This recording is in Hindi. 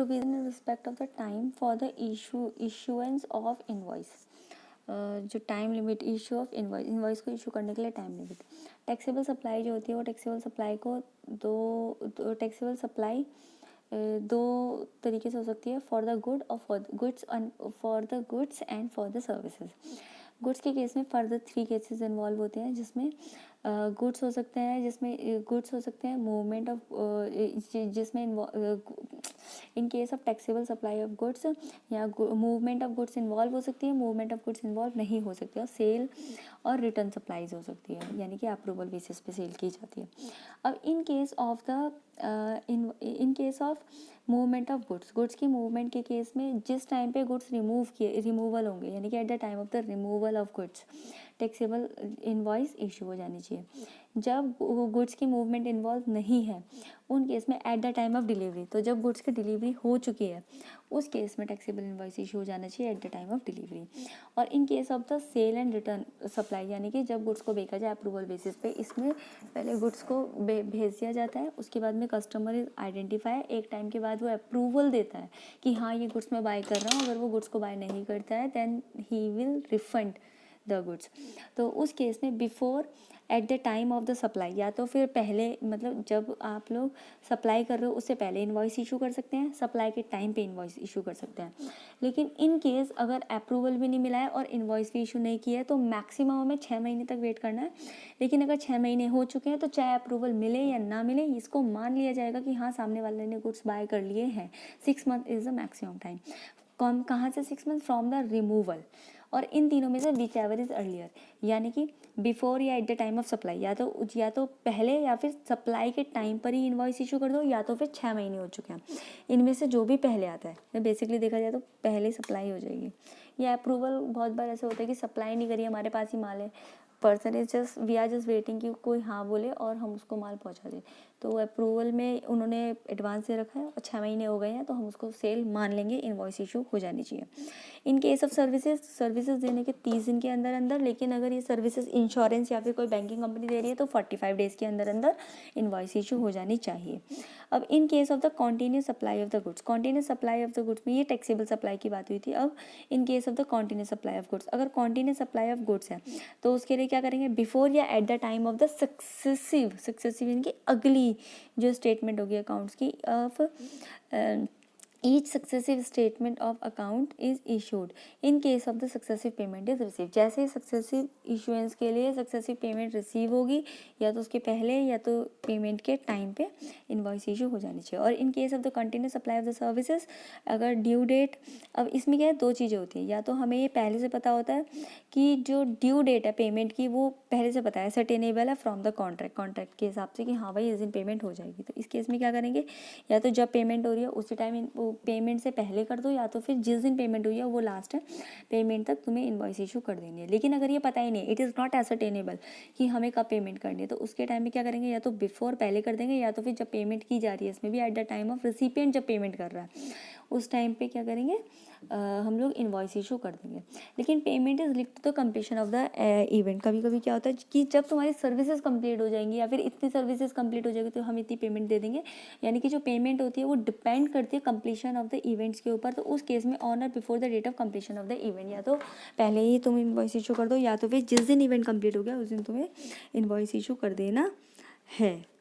Provision in respect of the time for the issuance of invoice, जो time limit issue of invoice को इशू करने के लिए टाइम लिमिट। टैक्सेबल सप्लाई जो होती है वो टैक्सेबल सप्लाई को टैक्सेबल सप्लाई दो तरीके से हो सकती है, फॉर द गुड और for the goods and for the services. Goods के केस में फर्दर 3 केसेस इन्वॉल्व होते हैं, जिसमें गुड्स हो सकते हैं मूवमेंट ऑफ, जिसमें इन case of taxable supply of goods या मूवमेंट ऑफ गुड्स इन्वॉल्व हो सकती है, मूवमेंट ऑफ गुड्स इन्वॉल्व नहीं हो सकती है, और सेल और रिटर्न सप्लाईज हो सकती है, यानी कि अप्रूवल बेसिस पे सेल की जाती है। अब इन case of movement of goods की मूवमेंट के केस में जिस टाइम पे गुड्स रिमूवल होंगे, यानी कि eight the time of the removal of goods taxable invoice issue हो जानी चाहिए। जब गुड्स की मूवमेंट इन्वॉल्व नहीं है उन केस में eight the time of delivery, तो जब गुड्स की डिलीवरी हो चुकी है उस केस में टैक्सेबल इनवॉइस इशू हो जाना चाहिए at the time of delivery. और in case of the sale and return supply, यानी कि जब गुड्स को बेचा जाए अप्रूवल बेसिस पे, इसमें पहले गुड्स को भेज दिया जाता है, उसके बाद में कस्टमर इज आइडेंटिफाई, एक टाइम के बाद वो अप्रूवल देता है कि हाँ ये गुड्स मैं बाय कर रहा हूँ। अगर वो गुड्स को बाय नहीं करता है then he will refund the goods. तो उस केस में before at the time of the supply, या तो फिर पहले, मतलब जब आप लोग सप्लाई कर रहे हो उससे पहले इन्वॉइस इशू कर सकते हैं, सप्लाई के टाइम पे इन्वॉइस इशू कर सकते हैं। लेकिन इन केस अगर अप्रूवल भी नहीं मिला है और इन्वॉइस भी इशू नहीं किया है तो मैक्सिमम हमें 6 महीने तक वेट करना है। लेकिन अगर 6 महीने हो चुके हैं तो चाहे अप्रूवल मिले या ना मिले, इसको मान लिया जाएगा कि हाँ सामने वाले ने गुड्स बाय कर लिए हैं। 6 month is the maximum time. कहाँ से 6 मंथ? From the removal. और इन तीनों में से विच एवर इज अर्लियर, यानी कि बिफोर या eight the time of supply, या तो पहले या फिर सप्लाई के टाइम पर ही इनवॉइस इशू कर दो, या तो फिर 6 महीने हो चुके हैं। इनमें से जो भी पहले आता है, बेसिकली देखा जाए तो पहले सप्लाई हो जाएगी। या अप्रूवल बहुत बार ऐसा होता है कि सप्लाई नहीं करी, हमारे पास ही माल है, person is just we are just waiting कि कोई हाँ बोले और हम उसको माल पहुंचा दें। तो अप्रूवल में उन्होंने एडवांस दे रखा है और 6 महीने हो गए हैं तो हम उसको सेल मान लेंगे, इनवॉइस इशू हो जानी चाहिए। इन केस ऑफ सर्विसेज देने के 30 दिन के अंदर, लेकिन अगर ये सर्विसेज इंश्योरेंस या फिर कोई बैंकिंग कंपनी दे रही है तो 45 डेज के अंदर इनवॉइस इशू हो जानी चाहिए। अब इन case of the continuous supply of the goods में ये टैक्सेबल सप्लाई की बात हुई थी। अब इन case of the continuous supply of goods, अगर कॉन्टीन्यूस सप्लाई ऑफ गुड्स है तो उसके लिए क्या करेंगे? बिफोर या eight the time of the successive यानी कि अगली जो स्टेटमेंट होगी अकाउंट्स की, of each successive statement of account is issued in case of the successive payment is received। जैसे ही सक्सेसिव इशुएंस के लिए सक्सेसिव पेमेंट रिसीव होगी या तो उसके पहले या तो पेमेंट के टाइम पे इनवॉइस इशू हो जानी चाहिए। और in case of the continuous supply of the services, अगर ड्यू डेट, अब इसमें क्या है, 2 चीज़ें होती हैं। या तो हमें ये पहले से पता होता है कि जो ड्यू डेट है पेमेंट की वो पहले से पता है, सर्टेनेबल है फ्रॉम द कॉन्ट्रैक्ट के हिसाब से कि हाँ भाई इस दिन पेमेंट हो जाएगी। तो इस केस में क्या करेंगे, या तो जब पेमेंट हो रही है उसी टाइम पेमेंट से पहले कर दो, या तो फिर जिस दिन पेमेंट हुई है वो लास्ट पेमेंट तक तुम्हें इनवॉइस इशू कर देनी है। लेकिन अगर ये पता ही नहीं, इट इज़ नॉट एसर्टेनेबल कि हमें कब पेमेंट करनी है, तो उसके टाइम में क्या करेंगे, या तो बिफोर पहले कर देंगे, या तो फिर जब पेमेंट की जा रही है, इसमें भी eight the time of recipient जब पेमेंट कर रहा है उस टाइम पे क्या करेंगे, हम लोग इनवॉइस इशू कर देंगे। लेकिन payment is linked to the completion of the event. कभी कभी क्या होता है कि जब तुम्हारी सर्विसेज कंप्लीट हो जाएंगी या फिर इतनी सर्विसेज कंप्लीट हो जाएगी तो हम इतनी पेमेंट दे देंगे, यानी कि जो पेमेंट होती है वो डिपेंड करती है कंप्लीशन ऑफ द इवेंट्स के ऊपर। तो उस केस में ऑन और before the date of completion of the event, या तो पहले ही तुम इनवॉइस इशू कर दो या तो फिर जिस दिन इवेंट कंप्लीट हो गया उस दिन तुम्हें इनवॉइस इशू कर देना है।